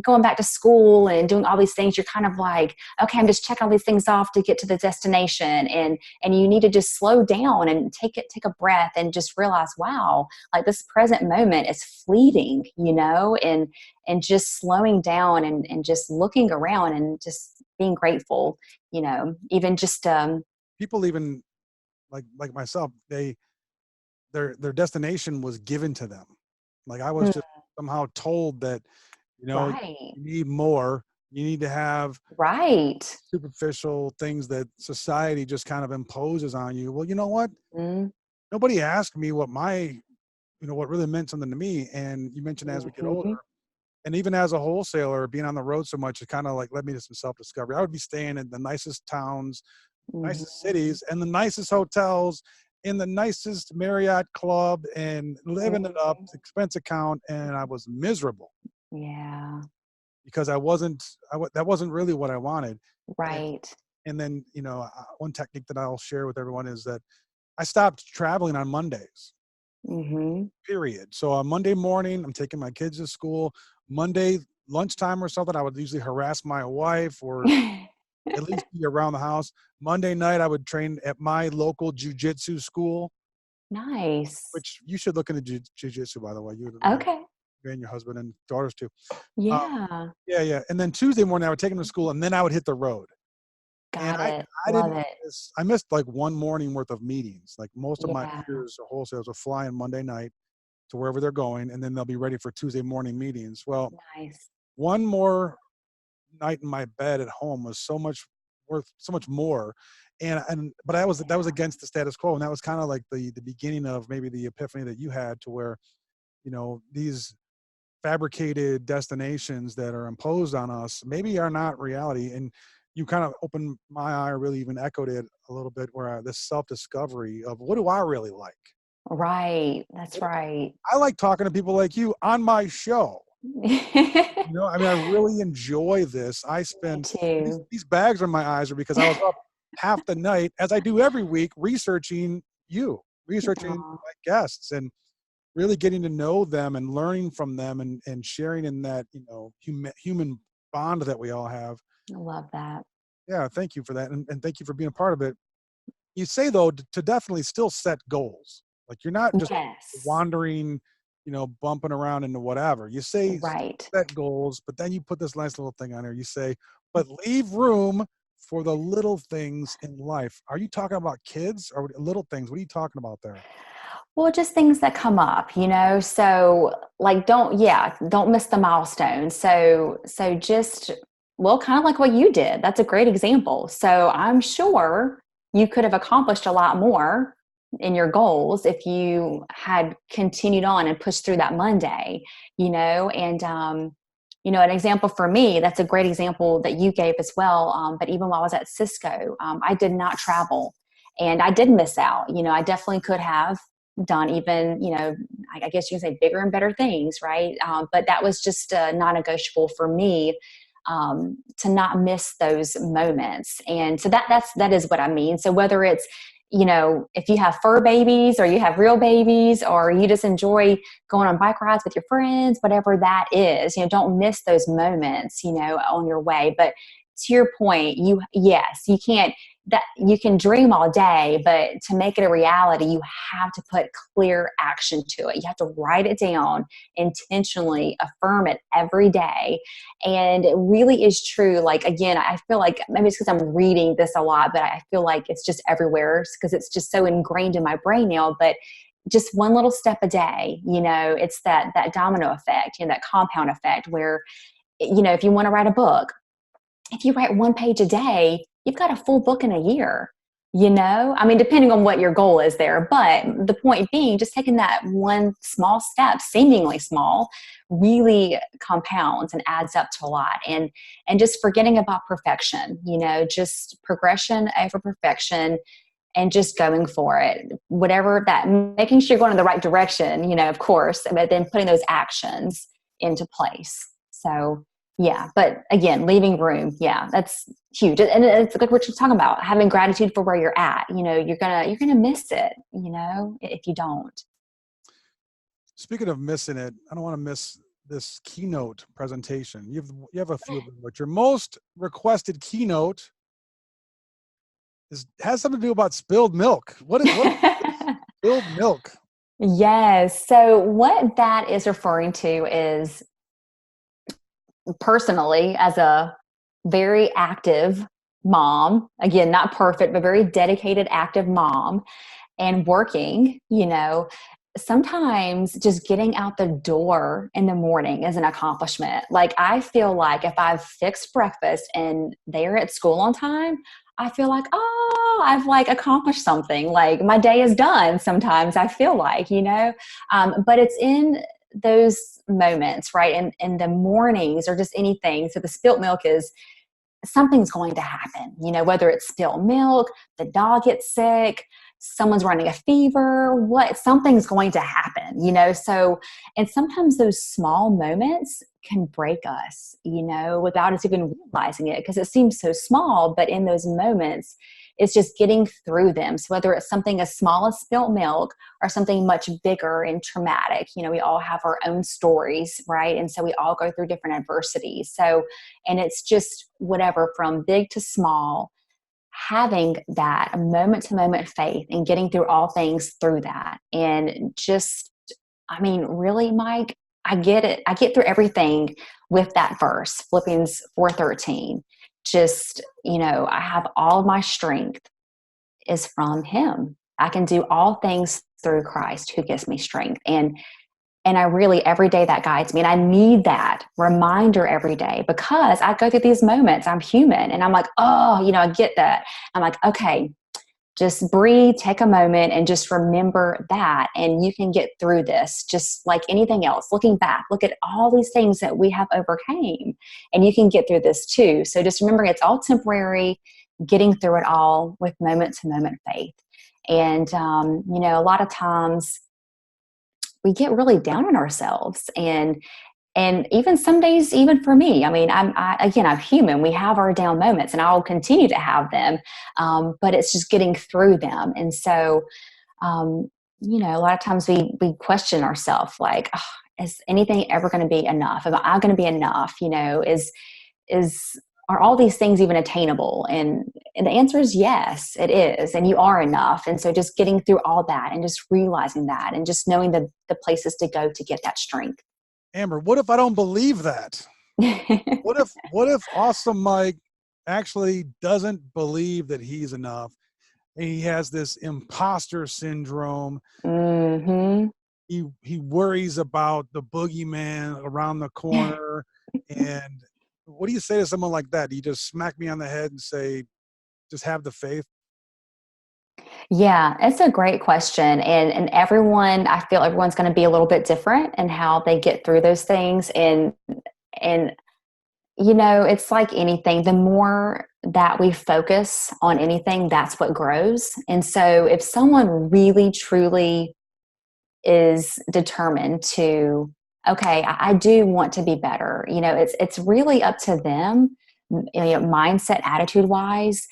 going back to school and doing all these things, you're kind of like, okay, I'm just checking all these things off to get to the destination. And you need to just slow down and take a breath and just realize, wow, like this present moment is fleeting, and just slowing down and just looking around and just being grateful, even just, People even like myself, their destination was given to them. Like I was just somehow told that, you right. need more, You need to have Right. superficial things that society just kind of imposes on you. Well, you know what? Mm-hmm. Nobody asked me what what really meant something to me. And you mentioned as we get older, and even as a wholesaler, being on the road so much, it kind of like led me to some self-discovery. I would be staying in the nicest towns, nicest Mm-hmm. cities, and the nicest hotels, in the nicest Marriott club, and living it up, expense account, and I was miserable Yeah. because that wasn't really what I wanted. And Right. and then one technique that I'll share with everyone is that I stopped traveling on Mondays. Mm-hmm. Period. So on Monday morning, I'm taking my kids to school. Monday lunchtime or something, I would usually harass my wife or at least be around the house. Monday night, I would train at my local jujitsu school, Nice. which you should look into jujitsu, by the way. Okay. You and your husband and daughters too. Um, Yeah. yeah, yeah. And then Tuesday morning, I would take them to school, and then I would hit the road. And Got I it. I didn't Love it. miss. I missed like one morning worth of meetings. Like most of my Yeah. peers or wholesalers will fly on Monday night to wherever they're going, and then they'll be ready for Tuesday morning meetings. Well, Nice. one more night in my bed at home was worth so much more. But that was Yeah. against the status quo. And that was kind of like the beginning of maybe the epiphany that you had to where, these fabricated destinations that are imposed on us maybe are not reality. And you kind of opened my eye, or really even echoed it a little bit, where this self-discovery of what do I really like? Right. That's right. I like talking to people like you on my show. I mean, I really enjoy this. I Me spend too. these bags on my eyes are because I was up half the night, as I do every week, researching Aw, my guests, and really getting to know them and learning from them, and sharing in that human bond that we all have. I love that. Yeah, thank you for that, and thank you for being a part of it. You say though to definitely still set goals. Like you're not just Yes. wandering, bumping around into whatever. You say Right. set goals, but then you put this nice little thing on there. You say, but leave room for the little things in life. Are you talking about kids or little things? What are you talking about there? Well, just things that come up. So like don't miss the milestone. So just well, kind of like what you did. That's a great example. So I'm sure you could have accomplished a lot more in your goals if you had continued on and pushed through that Monday. An example for me, that's a great example that you gave as well. But even while I was at Cisco, I did not travel and I did miss out. I definitely could have done even, I guess you can say bigger and better things, right? But that was just non-negotiable for me, to not miss those moments. And so that is what I mean. So whether it's, if you have fur babies or you have real babies or you just enjoy going on bike rides with your friends, whatever that is, don't miss those moments, on your way. But to your point, you can't, that you can dream all day, but to make it a reality, you have to put clear action to it. You have to write it down, intentionally affirm it every day. And it really is true. Like, again, I feel like maybe it's because I'm reading this a lot, but I feel like it's just everywhere because it's just so ingrained in my brain now. But just one little step a day, it's that domino effect, that compound effect where, if you want to write a book, if you write one page a day, you've got a full book in a year. I mean, depending on what your goal is there. But the point being, just taking that one small step, seemingly small, really compounds and adds up to a lot. And just forgetting about perfection, just progression over perfection and just going for it. Whatever that, making sure you're going in the right direction, of course, but then putting those actions into place. So yeah, but again, leaving room, yeah, that's huge. And it's like what you're talking about, having gratitude for where you're at. You're gonna miss it, if you don't. Speaking of missing it, I don't want to miss this keynote presentation. You have a few of them, but your most requested keynote has something to do about spilled milk. What is spilled milk? Yes. So what that is referring to is, personally, as a very active mom, again, not perfect, but very dedicated, active mom, and working, sometimes just getting out the door in the morning is an accomplishment. Like, I feel like if I've fixed breakfast and they're at school on time, I feel like, oh, I've like accomplished something. Like, my day is done. Sometimes I feel like, but it's in those moments, right? In the mornings or just anything. So the spilt milk is, something's going to happen, whether it's spilled milk, the dog gets sick, someone's running a fever, something's going to happen, So, and sometimes those small moments can break us, without us even realizing it, because it seems so small, but in those moments, it's just getting through them. So whether it's something as small as spilt milk or something much bigger and traumatic, we all have our own stories, right? And so we all go through different adversities. So, and it's just whatever, from big to small, having that moment to moment faith and getting through all things through that. And just, really, Mike, I get it. I get through everything with that verse, Philippians 4:13. Just, I have all of my strength is from him. I can do all things through Christ who gives me strength. And I really, every day that guides me. And I need that reminder every day, because I go through these moments. I'm human. And I'm like, oh, I get that. I'm like, okay, just breathe, take a moment, and just remember that. And you can get through this just like anything else. Looking back, look at all these things that we have overcame, and you can get through this too. So just remember, it's all temporary, getting through it all with moment to moment faith. And, a lot of times we get really down on ourselves, and even some days, even for me, I'm human. We have our down moments, and I'll continue to have them. But it's just getting through them. And so, a lot of times we question ourselves, like, oh, is anything ever going to be enough? Am I going to be enough? Are all these things even attainable? And the answer is yes, it is. And you are enough. And so just getting through all that and just realizing that, and just knowing the places to go to get that strength. Amber, what if I don't believe that? What if Awesome Mike actually doesn't believe that he's enough, and he has this imposter syndrome? Mm-hmm. He worries about the boogeyman around the corner. And what do you say to someone like that? Do you just smack me on the head and say, just have the faith? Yeah, it's a great question. And I feel everyone's going to be a little bit different in how they get through those things. And it's like anything. The more that we focus on anything, that's what grows. And so if someone really, truly is determined to, okay, I do want to be better, it's really up to them, mindset, attitude wise,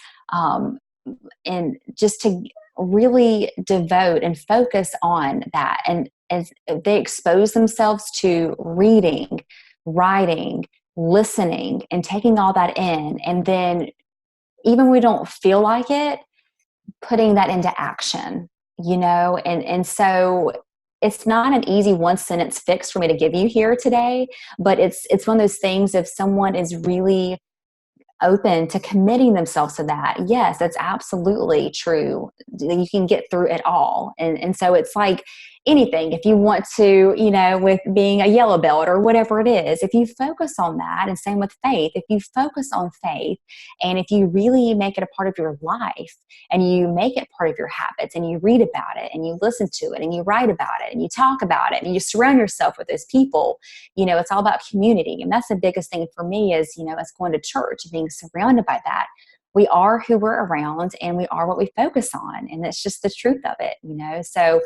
and just to really devote and focus on that. And as they expose themselves to reading, writing, listening, and taking all that in, and then even when we don't feel like it, putting that into action, and so it's not an easy one sentence fix for me to give you here today, but it's one of those things. If someone is really open to committing themselves to that, yes, that's absolutely true. You can get through it all. And so it's like anything. If you want to, with being a yellow belt or whatever it is, if you focus on that, and same with faith, if you focus on faith, and if you really make it a part of your life, and you make it part of your habits, and you read about it, and you listen to it, and you write about it, and you talk about it, and you surround yourself with those people, it's all about community. And that's the biggest thing for me is, is going to church and being surrounded by that. We are who we're around, and we are what we focus on. And that's just the truth of it, So,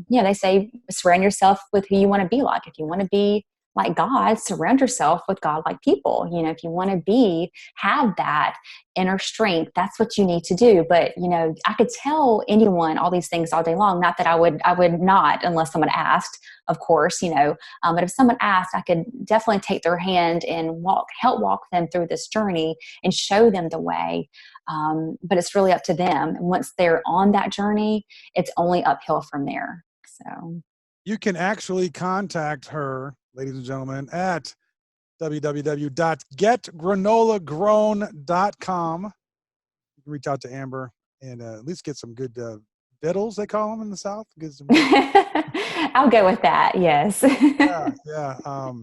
they say surround yourself with who you want to be like. If you want to be like God, surround yourself with God-like people. If you want to have that inner strength, that's what you need to do. But, I could tell anyone all these things all day long. Not that I would not, unless someone asked, of course, but if someone asked, I could definitely take their hand and help walk them through this journey and show them the way. But it's really up to them. And once they're on that journey, it's only uphill from there. So you can actually contact her, ladies and gentlemen, at www.getgranolagrown.com. You can reach out to Amber and at least get some good vittles, they call them in the South. I'll go with that. Yes. Yeah.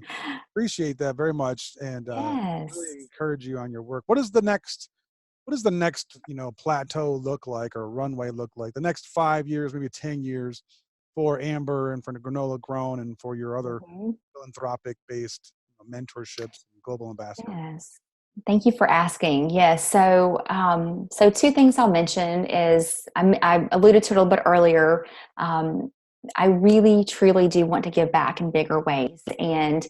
Appreciate that very much, and Yes. really encourage you on your work. What does the next plateau look like, or runway look like? The next 5 years, maybe 10 years, for Amber and for the Granola Grown and for your other Mhm. philanthropic-based mentorships and global ambassador. Yes. Thank you for asking. Yes. So, so two things I'll mention is I alluded to it a little bit earlier. Um, I really, truly do want to give back in bigger ways. And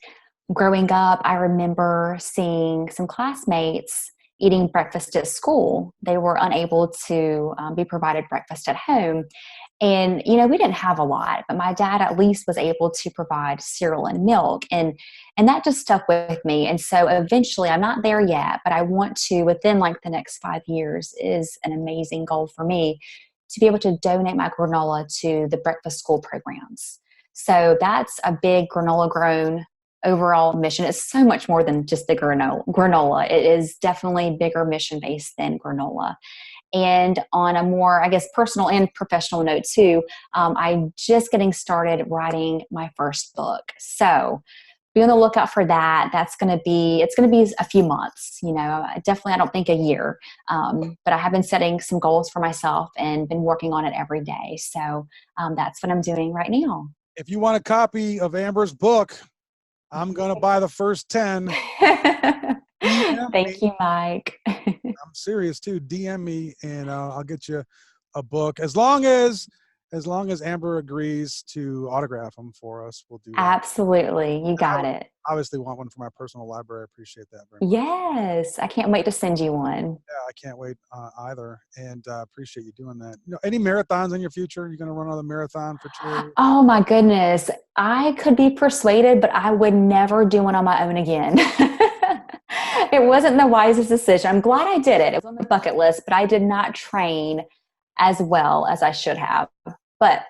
growing up, I remember seeing some classmates eating breakfast at school. They were unable to be provided breakfast at home. And, we didn't have a lot, but my dad at least was able to provide cereal and milk. And that just stuck with me. And so eventually, I'm not there yet, but I want to, within like the next 5 years, is an amazing goal for me to be able to donate my granola to the breakfast school programs. So that's a big Granola Grown overall mission. It's so much more than just the granola. It is definitely bigger mission based than granola. And on a more, I guess, personal and professional note too, I'm just getting started writing my first book. So be on the lookout for that. It's going to be a few months, definitely, I don't think a year. But I have been setting some goals for myself and been working on it every day. So that's what I'm doing right now. If you want a copy of Amber's book, I'm going to buy the first 10. DM Thank me. you, Mike. I'm serious too. DM me, and I'll get you a book. As long as Amber agrees to autograph them for us, we'll do that. Absolutely. You And I got would it. obviously want one for my personal library. I appreciate that very much. Yes. I can't wait to send you one. Yeah, I can't wait either, and appreciate you doing that. Any marathons in your future? You're going to run another marathon for charity? Oh my goodness. I could be persuaded, but I would never do one on my own again. It wasn't the wisest decision. I'm glad I did it. It was on the bucket list, but I did not train as well as I should have. But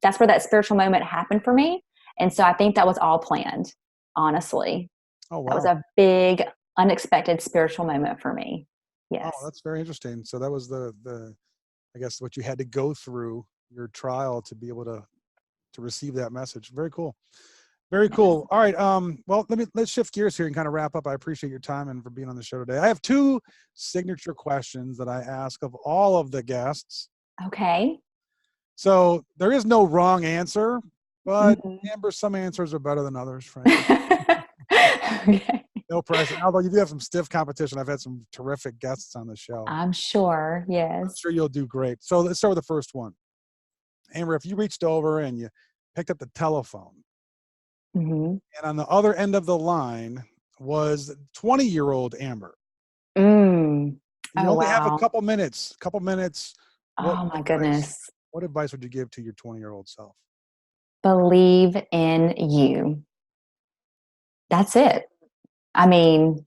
that's where that spiritual moment happened for me. And so I think that was all planned, honestly. Oh, wow. That was a big, unexpected spiritual moment for me. Yes. Oh, that's very interesting. So that was the I guess what you had to go through, your trial, to be able to receive that message. Very cool. Very cool. All right. Well, let's shift gears here and kind of wrap up. I appreciate your time and for being on the show today. I have 2 signature questions that I ask of all of the guests. Okay. So there is no wrong answer, but Mm-hmm. Amber, some answers are better than others, frankly. Okay. No pressure. Although you do have some stiff competition. I've had some terrific guests on the show. I'm sure. I'm Yes. sure you'll do great. So let's start with the first one. Amber, if you reached over and you picked up the telephone, Mm-hmm. and on the other end of the line was 20-year-old Amber. Mm. You Oh, only have a wow. couple minutes. Oh, my goodness. What advice would you give to your 20-year-old self? Believe in you. That's it. I mean,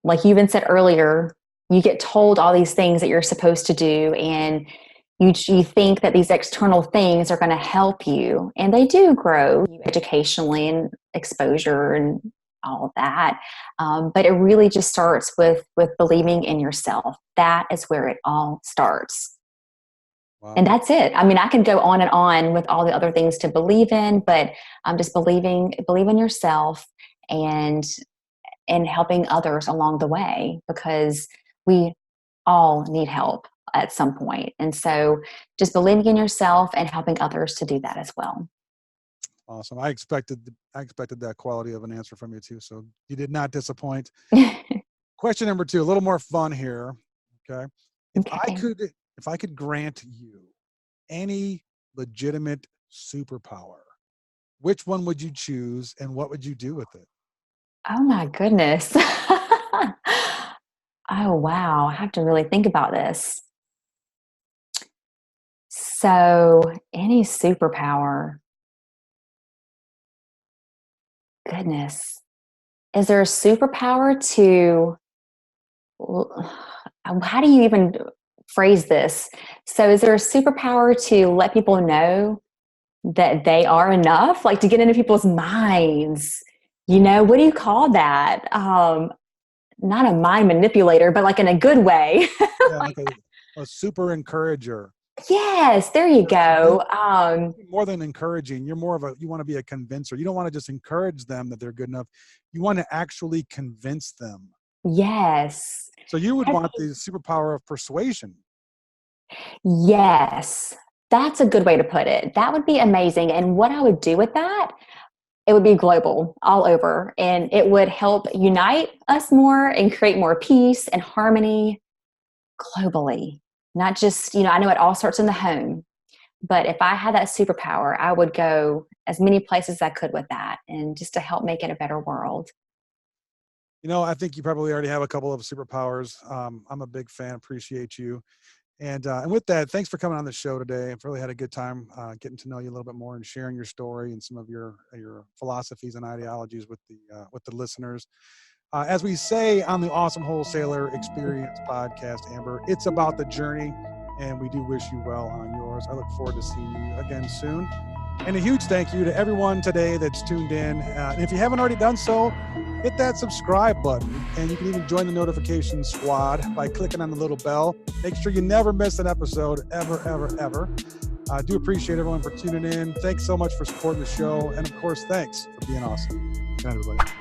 like you even said earlier, you get told all these things that you're supposed to do, and you think that these external things are going to help you, and they do grow you educationally and exposure and all of that. But it really just starts with believing in yourself. That is where it all starts. Wow. And that's it. I mean, I can go on and on with all the other things to believe in, but I'm just believe in yourself and helping others along the way, because we all need help at some point. And so just believing in yourself and helping others to do that as well. Awesome. I expected that quality of an answer from you too. So you did not disappoint. Question number 2, a little more fun here. Okay. If I could grant you any legitimate superpower, which one would you choose and what would you do with it? Oh my goodness. Oh, wow. I have to really think about this. So, any superpower, goodness, is there a superpower to, how do you even phrase this? So, is there a superpower to let people know that they are enough, like to get into people's minds? What do you call that? Not a mind manipulator, but like in a good way. Yeah, like a super encourager. Yes, there you go. More than encouraging, you're more of you want to be a convincer. You don't want to just encourage them that they're good enough. You want to actually convince them. Yes. So you would want the superpower of persuasion. Yes, that's a good way to put it. That would be amazing. And what I would do with that, it would be global, all over, and it would help unite us more and create more peace and harmony globally. Not just, I know it all starts in the home, but if I had that superpower, I would go as many places as I could with that, and just to help make it a better world. I think you probably already have a couple of superpowers. I'm a big fan. Appreciate you. And with that, thanks for coming on the show today. I've really had a good time getting to know you a little bit more and sharing your story and some of your philosophies and ideologies with the listeners. As we say on the Awesome Wholesaler Experience podcast, Amber, it's about the journey, and we do wish you well on yours. I look forward to seeing you again soon. And a huge thank you to everyone today that's tuned in. And if you haven't already done so, hit that subscribe button, and you can even join the notification squad by clicking on the little bell. Make sure you never miss an episode, ever, ever, ever. I do appreciate everyone for tuning in. Thanks so much for supporting the show. And of course, thanks for being awesome. Good night, everybody.